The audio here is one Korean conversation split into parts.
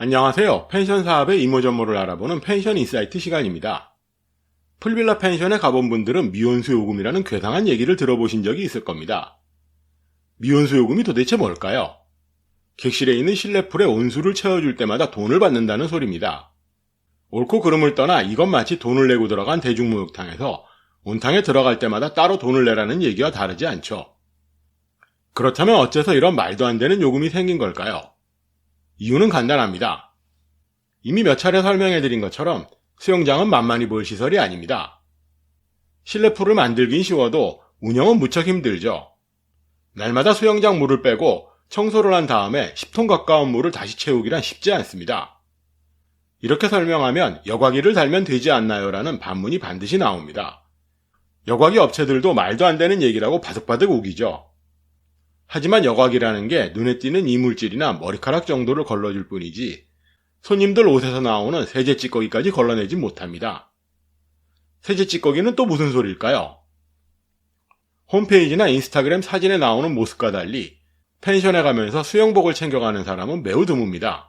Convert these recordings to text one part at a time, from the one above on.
안녕하세요. 펜션 사업의 이모저모를 알아보는 펜션 인사이트 시간입니다. 풀빌라 펜션에 가본 분들은 미온수 요금이라는 괴상한 얘기를 들어보신 적이 있을 겁니다. 미온수 요금이 도대체 뭘까요? 객실에 있는 실내풀에 온수를 채워줄 때마다 돈을 받는다는 소리입니다. 옳고 그름을 떠나 이건 마치 돈을 내고 들어간 대중목욕탕에서 온탕에 들어갈 때마다 따로 돈을 내라는 얘기와 다르지 않죠. 그렇다면 어째서 이런 말도 안 되는 요금이 생긴 걸까요? 이유는 간단합니다. 이미 몇 차례 설명해드린 것처럼 수영장은 만만히 볼 시설이 아닙니다. 실내풀을 만들긴 쉬워도 운영은 무척 힘들죠. 날마다 수영장 물을 빼고 청소를 한 다음에 10톤 가까운 물을 다시 채우기란 쉽지 않습니다. 이렇게 설명하면 여과기를 달면 되지 않나요? 라는 반문이 반드시 나옵니다. 여과기 업체들도 말도 안 되는 얘기라고 바득바득 우기죠. 하지만 여과기라는 게 눈에 띄는 이물질이나 머리카락 정도를 걸러줄 뿐이지 손님들 옷에서 나오는 세제 찌꺼기까지 걸러내지 못합니다. 세제 찌꺼기는 또 무슨 소리일까요? 홈페이지나 인스타그램 사진에 나오는 모습과 달리 펜션에 가면서 수영복을 챙겨가는 사람은 매우 드뭅니다.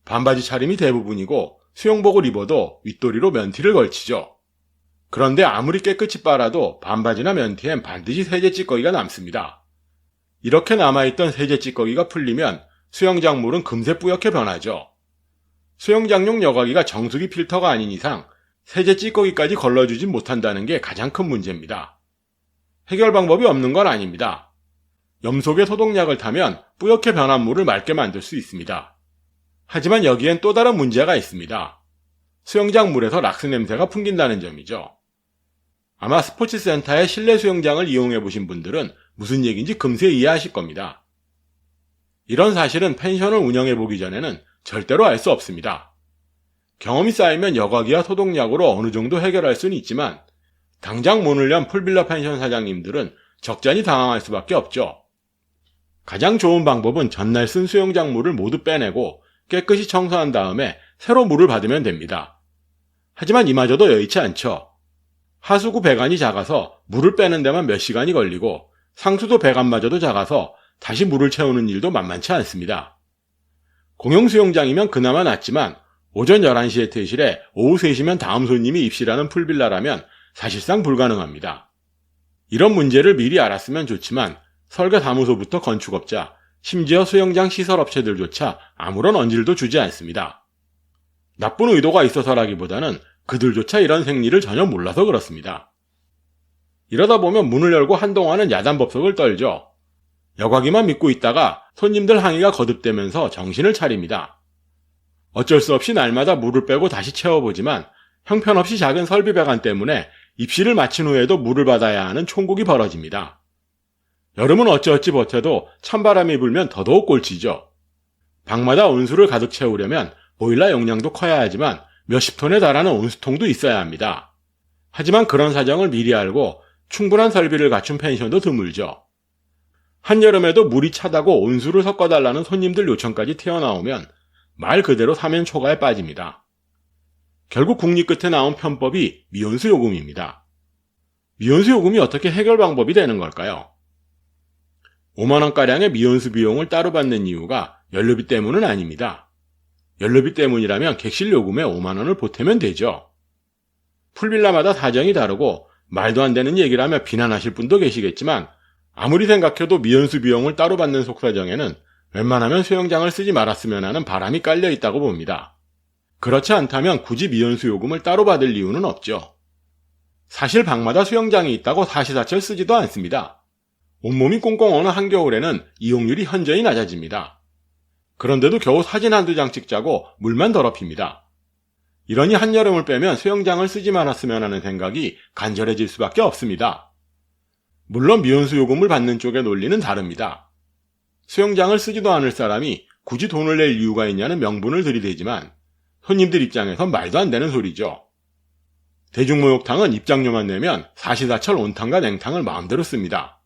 반바지 차림이 대부분이고 수영복을 입어도 윗도리로 면티를 걸치죠. 그런데 아무리 깨끗이 빨아도 반바지나 면티엔 반드시 세제 찌꺼기가 남습니다. 이렇게 남아있던 세제 찌꺼기가 풀리면 수영장 물은 금세 뿌옇게 변하죠. 수영장용 여과기가 정수기 필터가 아닌 이상 세제 찌꺼기까지 걸러주지 못한다는 게 가장 큰 문제입니다. 해결 방법이 없는 건 아닙니다. 염소계 소독약을 타면 뿌옇게 변한 물을 맑게 만들 수 있습니다. 하지만 여기엔 또 다른 문제가 있습니다. 수영장 물에서 락스 냄새가 풍긴다는 점이죠. 아마 스포츠센터의 실내 수영장을 이용해보신 분들은 무슨 얘기인지 금세 이해하실 겁니다. 이런 사실은 펜션을 운영해보기 전에는 절대로 알 수 없습니다. 경험이 쌓이면 여과기와 소독약으로 어느 정도 해결할 수는 있지만 당장 문을 연 풀빌라 펜션 사장님들은 적잖이 당황할 수밖에 없죠. 가장 좋은 방법은 전날 쓴 수영장 물을 모두 빼내고 깨끗이 청소한 다음에 새로 물을 받으면 됩니다. 하지만 이마저도 여의치 않죠. 하수구 배관이 작아서 물을 빼는 데만 몇 시간이 걸리고 상수도 배관마저도 작아서 다시 물을 채우는 일도 만만치 않습니다. 공용 수영장이면 그나마 낫지만 오전 11시에 퇴실해 오후 3시면 다음 손님이 입실하는 풀빌라라면 사실상 불가능합니다. 이런 문제를 미리 알았으면 좋지만 설계사무소부터 건축업자, 심지어 수영장 시설업체들조차 아무런 언질도 주지 않습니다. 나쁜 의도가 있어서라기보다는 그들조차 이런 생리를 전혀 몰라서 그렇습니다. 이러다 보면 문을 열고 한동안은 야단법석을 떨죠. 여과기만 믿고 있다가 손님들 항의가 거듭되면서 정신을 차립니다. 어쩔 수 없이 날마다 물을 빼고 다시 채워보지만 형편없이 작은 설비 배관 때문에 입실을 마친 후에도 물을 받아야 하는 총국이 벌어집니다. 여름은 어찌어찌 버텨도 찬바람이 불면 더더욱 꼴찌죠. 방마다 온수를 가득 채우려면 보일러 용량도 커야 하지만 몇십 톤에 달하는 온수통도 있어야 합니다. 하지만 그런 사정을 미리 알고 충분한 설비를 갖춘 펜션도 드물죠. 한여름에도 물이 차다고 온수를 섞어달라는 손님들 요청까지 튀어나오면 말 그대로 사면 초가에 빠집니다. 결국 국리 끝에 나온 편법이 미온수 요금입니다. 미온수 요금이 어떻게 해결 방법이 되는 걸까요? 5만원가량의 미온수 비용을 따로 받는 이유가 연료비 때문은 아닙니다. 연료비 때문이라면 객실 요금에 5만원을 보태면 되죠. 풀빌라마다 사정이 다르고 말도 안 되는 얘기를 하며 비난하실 분도 계시겠지만 아무리 생각해도 미온수 비용을 따로 받는 속사정에는 웬만하면 수영장을 쓰지 말았으면 하는 바람이 깔려 있다고 봅니다. 그렇지 않다면 굳이 미온수 요금을 따로 받을 이유는 없죠. 사실 방마다 수영장이 있다고 사시사철 쓰지도 않습니다. 온몸이 꽁꽁 어는 한겨울에는 이용률이 현저히 낮아집니다. 그런데도 겨우 사진 한두 장 찍자고 물만 더럽힙니다. 이러니 한여름을 빼면 수영장을 쓰지 말았으면 하는 생각이 간절해질 수밖에 없습니다. 물론 미온수 요금을 받는 쪽의 논리는 다릅니다. 수영장을 쓰지도 않을 사람이 굳이 돈을 낼 이유가 있냐는 명분을 들이대지만 손님들 입장에선 말도 안 되는 소리죠. 대중목욕탕은 입장료만 내면 사시사철 온탕과 냉탕을 마음대로 씁니다.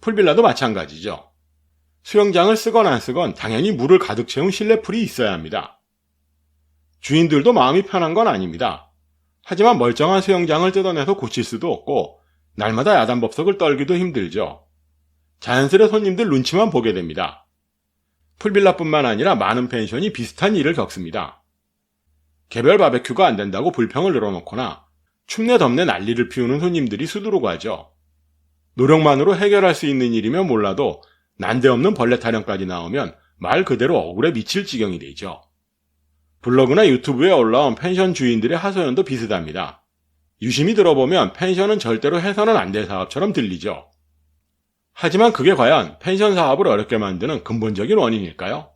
풀빌라도 마찬가지죠. 수영장을 쓰건 안 쓰건 당연히 물을 가득 채운 실내풀이 있어야 합니다. 주인들도 마음이 편한 건 아닙니다. 하지만 멀쩡한 수영장을 뜯어내서 고칠 수도 없고 날마다 야단법석을 떨기도 힘들죠. 자연스레 손님들 눈치만 보게 됩니다. 풀빌라뿐만 아니라 많은 펜션이 비슷한 일을 겪습니다. 개별 바베큐가 안 된다고 불평을 늘어놓거나 춥네 덥네 난리를 피우는 손님들이 수두룩 하죠. 노력만으로 해결할 수 있는 일이면 몰라도 난데없는 벌레 타령까지 나오면 말 그대로 억울해 미칠 지경이 되죠. 블로그나 유튜브에 올라온 펜션 주인들의 하소연도 비슷합니다. 유심히 들어보면 펜션은 절대로 해서는 안 될 사업처럼 들리죠. 하지만 그게 과연 펜션 사업을 어렵게 만드는 근본적인 원인일까요?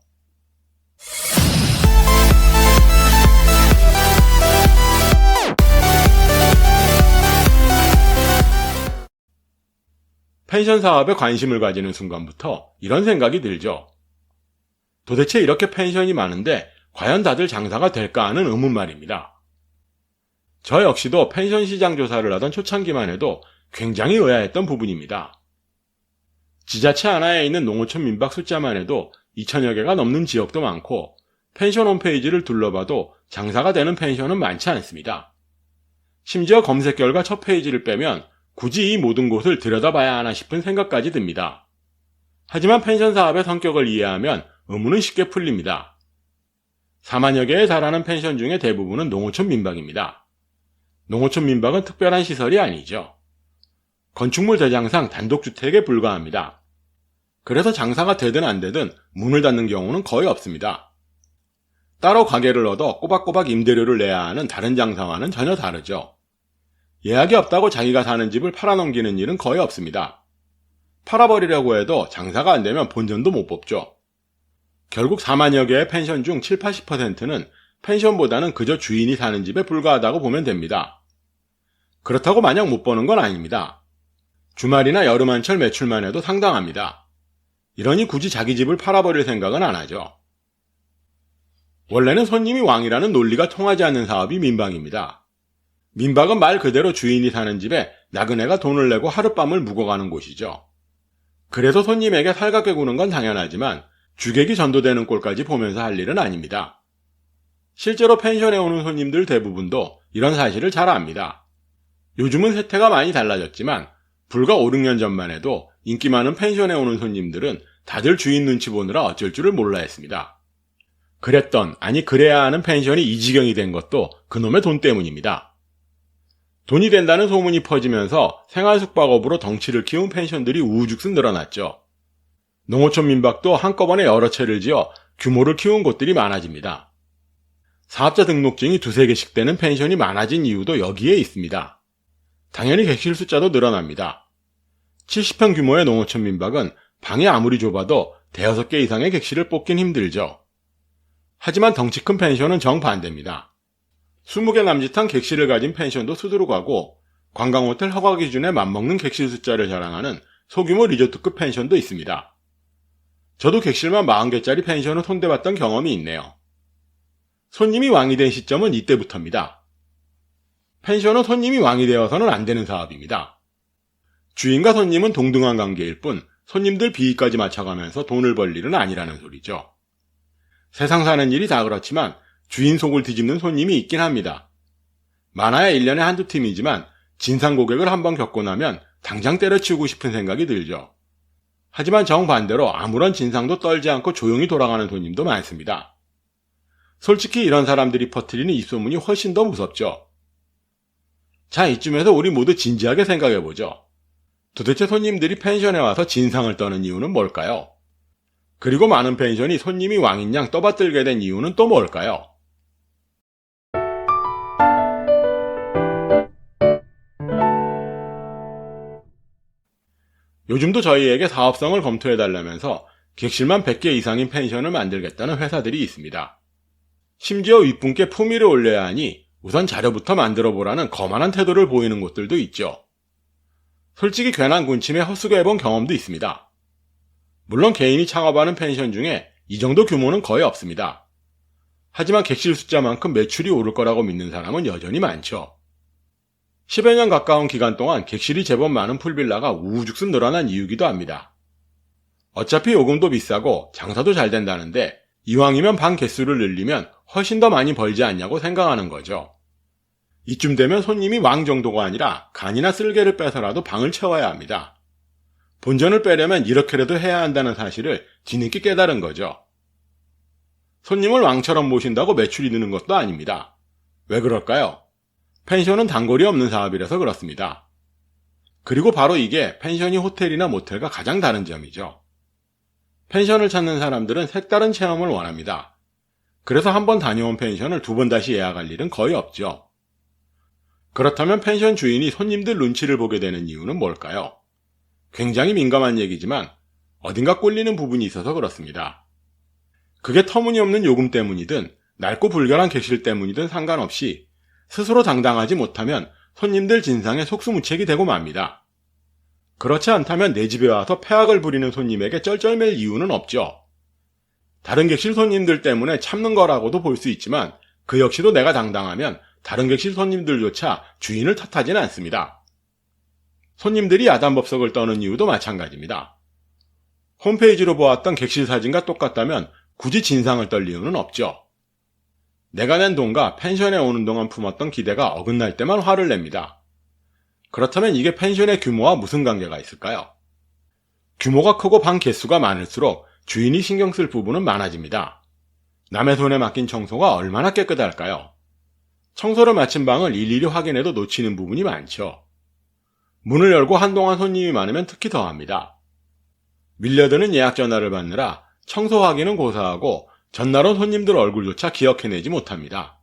펜션 사업에 관심을 가지는 순간부터 이런 생각이 들죠. 도대체 이렇게 펜션이 많은데 과연 다들 장사가 될까 하는 의문 말입니다. 저 역시도 펜션 시장 조사를 하던 초창기만 해도 굉장히 의아했던 부분입니다. 지자체 하나에 있는 농어촌 민박 숫자만 해도 2,000여 개가 넘는 지역도 많고 펜션 홈페이지를 둘러봐도 장사가 되는 펜션은 많지 않습니다. 심지어 검색 결과 첫 페이지를 빼면 굳이 이 모든 곳을 들여다봐야 하나 싶은 생각까지 듭니다. 하지만 펜션 사업의 성격을 이해하면 의문은 쉽게 풀립니다. 4만여 개에 달하는 펜션 중에 대부분은 농어촌 민박입니다. 농어촌 민박은 특별한 시설이 아니죠. 건축물 대장상 단독주택에 불과합니다. 그래서 장사가 되든 안 되든 문을 닫는 경우는 거의 없습니다. 따로 가게를 얻어 꼬박꼬박 임대료를 내야 하는 다른 장사와는 전혀 다르죠. 예약이 없다고 자기가 사는 집을 팔아넘기는 일은 거의 없습니다. 팔아버리려고 해도 장사가 안 되면 본전도 못 뽑죠. 결국 4만여 개의 펜션 중 7, 80%는 펜션보다는 그저 주인이 사는 집에 불과하다고 보면 됩니다. 그렇다고 마냥 못 버는 건 아닙니다. 주말이나 여름 한철 매출만 해도 상당합니다. 이러니 굳이 자기 집을 팔아버릴 생각은 안 하죠. 원래는 손님이 왕이라는 논리가 통하지 않는 사업이 민박입니다. 민박은 말 그대로 주인이 사는 집에 나그네가 돈을 내고 하룻밤을 묵어가는 곳이죠. 그래서 손님에게 살갑게 구는 건 당연하지만 주객이 전도되는 꼴까지 보면서 할 일은 아닙니다. 실제로 펜션에 오는 손님들 대부분도 이런 사실을 잘 압니다. 요즘은 세태가 많이 달라졌지만 불과 5, 6년 전만 해도 인기 많은 펜션에 오는 손님들은 다들 주인 눈치 보느라 어쩔 줄을 몰라 했습니다. 그래야 하는 펜션이 이 지경이 된 것도 그놈의 돈 때문입니다. 돈이 된다는 소문이 퍼지면서 생활숙박업으로 덩치를 키운 펜션들이 우후죽순 늘어났죠. 농어촌 민박도 한꺼번에 여러 채를 지어 규모를 키운 곳들이 많아집니다. 사업자 등록증이 2-3개씩 되는 펜션이 많아진 이유도 여기에 있습니다. 당연히 객실 숫자도 늘어납니다. 70평 규모의 농어촌 민박은 방이 아무리 좁아도 5-6개 이상의 객실을 뽑긴 힘들죠. 하지만 덩치 큰 펜션은 정반대입니다. 20개 남짓한 객실을 가진 펜션도 수두룩하고 관광호텔 허가 기준에 맞먹는 객실 숫자를 자랑하는 소규모 리조트급 펜션도 있습니다. 저도 객실만 40개짜리 펜션을 손대봤던 경험이 있네요. 손님이 왕이 된 시점은 이때부터입니다. 펜션은 손님이 왕이 되어서는 안 되는 사업입니다. 주인과 손님은 동등한 관계일 뿐 손님들 비위까지 맞춰가면서 돈을 벌 일은 아니라는 소리죠. 세상 사는 일이 다 그렇지만 주인 속을 뒤집는 손님이 있긴 합니다. 많아야 1년에 한두 팀이지만 진상 고객을 한번 겪고 나면 당장 때려치우고 싶은 생각이 들죠. 하지만 정반대로 아무런 진상도 떨지 않고 조용히 돌아가는 손님도 많습니다. 솔직히 이런 사람들이 퍼뜨리는 입소문이 훨씬 더 무섭죠. 자, 이쯤에서 우리 모두 진지하게 생각해보죠. 도대체 손님들이 펜션에 와서 진상을 떠는 이유는 뭘까요? 그리고 많은 펜션이 손님이 왕인 양 떠받들게 된 이유는 또 뭘까요? 요즘도 저희에게 사업성을 검토해달라면서 객실만 100개 이상인 펜션을 만들겠다는 회사들이 있습니다. 심지어 윗분께 품위를 올려야 하니 우선 자료부터 만들어보라는 거만한 태도를 보이는 곳들도 있죠. 솔직히 괜한 군침에 헛수고해본 경험도 있습니다. 물론 개인이 창업하는 펜션 중에 이 정도 규모는 거의 없습니다. 하지만 객실 숫자만큼 매출이 오를 거라고 믿는 사람은 여전히 많죠. 10여 년 가까운 기간 동안 객실이 제법 많은 풀빌라가 우후죽순 늘어난 이유기도 합니다. 어차피 요금도 비싸고 장사도 잘 된다는데 이왕이면 방 개수를 늘리면 훨씬 더 많이 벌지 않냐고 생각하는 거죠. 이쯤 되면 손님이 왕 정도가 아니라 간이나 쓸개를 빼서라도 방을 채워야 합니다. 본전을 빼려면 이렇게라도 해야 한다는 사실을 뒤늦게 깨달은 거죠. 손님을 왕처럼 모신다고 매출이 느는 것도 아닙니다. 왜 그럴까요? 펜션은 단골이 없는 사업이라서 그렇습니다. 그리고 바로 이게 펜션이 호텔이나 모텔과 가장 다른 점이죠. 펜션을 찾는 사람들은 색다른 체험을 원합니다. 그래서 한 번 다녀온 펜션을 두 번 다시 예약할 일은 거의 없죠. 그렇다면 펜션 주인이 손님들 눈치를 보게 되는 이유는 뭘까요? 굉장히 민감한 얘기지만 어딘가 꼴리는 부분이 있어서 그렇습니다. 그게 터무니없는 요금 때문이든 낡고 불결한 객실 때문이든 상관없이 스스로 당당하지 못하면 손님들 진상에 속수무책이 되고 맙니다. 그렇지 않다면 내 집에 와서 폐악을 부리는 손님에게 쩔쩔맬 이유는 없죠. 다른 객실 손님들 때문에 참는 거라고도 볼 수 있지만 그 역시도 내가 당당하면 다른 객실 손님들조차 주인을 탓하진 않습니다. 손님들이 야단법석을 떠는 이유도 마찬가지입니다. 홈페이지로 보았던 객실 사진과 똑같다면 굳이 진상을 떨 이유는 없죠. 내가 낸 돈과 펜션에 오는 동안 품었던 기대가 어긋날 때만 화를 냅니다. 그렇다면 이게 펜션의 규모와 무슨 관계가 있을까요? 규모가 크고 방 개수가 많을수록 주인이 신경 쓸 부분은 많아집니다. 남의 손에 맡긴 청소가 얼마나 깨끗할까요? 청소를 마친 방을 일일이 확인해도 놓치는 부분이 많죠. 문을 열고 한동안 손님이 많으면 특히 더합니다. 밀려드는 예약 전화를 받느라 청소 확인은 고사하고 전날 온 손님들 얼굴조차 기억해내지 못합니다.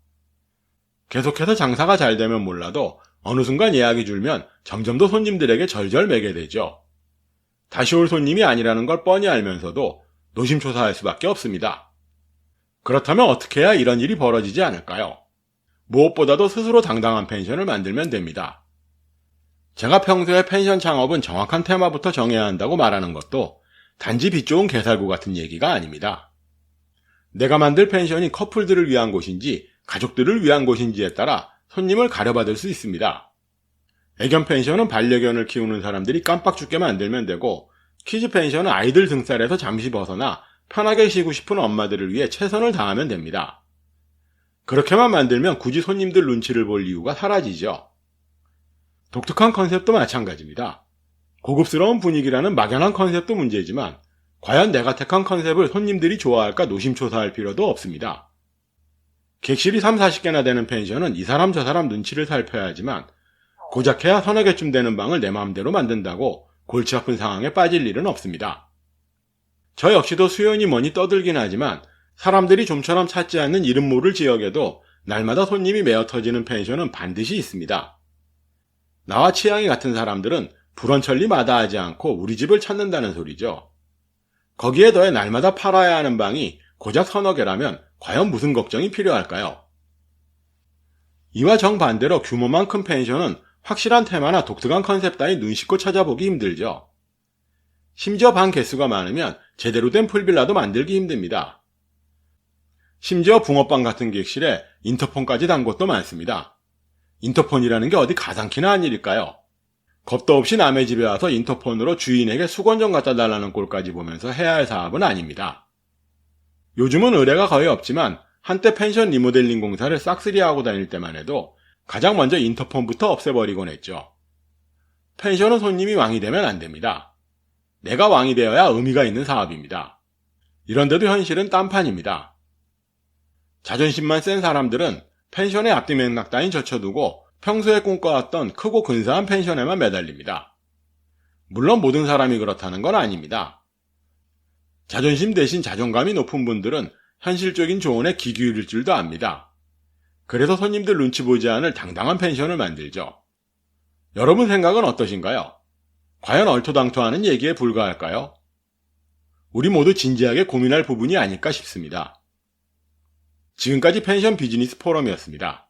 계속해서 장사가 잘 되면 몰라도 어느 순간 예약이 줄면 점점 더 손님들에게 절절매게 되죠. 다시 올 손님이 아니라는 걸 뻔히 알면서도 노심초사할 수밖에 없습니다. 그렇다면 어떻게 해야 이런 일이 벌어지지 않을까요? 무엇보다도 스스로 당당한 펜션을 만들면 됩니다. 제가 평소에 펜션 창업은 정확한 테마부터 정해야 한다고 말하는 것도 단지 빛 좋은 개살구 같은 얘기가 아닙니다. 내가 만들 펜션이 커플들을 위한 곳인지 가족들을 위한 곳인지에 따라 손님을 가려받을 수 있습니다. 애견 펜션은 반려견을 키우는 사람들이 깜빡 죽게 만들면 되고, 키즈 펜션은 아이들 등살에서 잠시 벗어나 편하게 쉬고 싶은 엄마들을 위해 최선을 다하면 됩니다. 그렇게만 만들면 굳이 손님들 눈치를 볼 이유가 사라지죠. 독특한 컨셉도 마찬가지입니다. 고급스러운 분위기라는 막연한 컨셉도 문제지만 과연 내가 택한 컨셉을 손님들이 좋아할까 노심초사할 필요도 없습니다. 객실이 30-40개나 되는 펜션은 이 사람 저 사람 눈치를 살펴야 하지만 고작해야 서너 개쯤 되는 방을 내 마음대로 만든다고 골치 아픈 상황에 빠질 일은 없습니다. 저 역시도 수요니 뭐니 떠들긴 하지만 사람들이 좀처럼 찾지 않는 이름 모를 지역에도 날마다 손님이 메어 터지는 펜션은 반드시 있습니다. 나와 취향이 같은 사람들은 불원천리 마다하지 않고 우리 집을 찾는다는 소리죠. 거기에 더해 날마다 팔아야 하는 방이 고작 서너 개라면 과연 무슨 걱정이 필요할까요? 이와 정반대로 규모만 큰 펜션은 확실한 테마나 독특한 컨셉 따위 눈 씻고 찾아보기 힘들죠. 심지어 방 개수가 많으면 제대로 된 풀빌라도 만들기 힘듭니다. 심지어 붕어방 같은 객실에 인터폰까지 단 곳도 많습니다. 인터폰이라는 게 어디 가상키나 한 일일까요? 겁도 없이 남의 집에 와서 인터폰으로 주인에게 수건 좀 갖다 달라는 꼴까지 보면서 해야 할 사업은 아닙니다. 요즘은 의뢰가 거의 없지만 한때 펜션 리모델링 공사를 싹쓸이하고 다닐 때만 해도 가장 먼저 인터폰부터 없애버리곤 했죠. 펜션은 손님이 왕이 되면 안 됩니다. 내가 왕이 되어야 의미가 있는 사업입니다. 이런데도 현실은 딴판입니다. 자존심만 센 사람들은 펜션의 앞뒤 맥락 따윈 젖혀두고 평소에 꿈꿔왔던 크고 근사한 펜션에만 매달립니다. 물론 모든 사람이 그렇다는 건 아닙니다. 자존심 대신 자존감이 높은 분들은 현실적인 조언에 귀 기울일 줄도 압니다. 그래서 손님들 눈치 보지 않을 당당한 펜션을 만들죠. 여러분 생각은 어떠신가요? 과연 얼토당토하는 얘기에 불과할까요? 우리 모두 진지하게 고민할 부분이 아닐까 싶습니다. 지금까지 펜션 비즈니스 포럼이었습니다.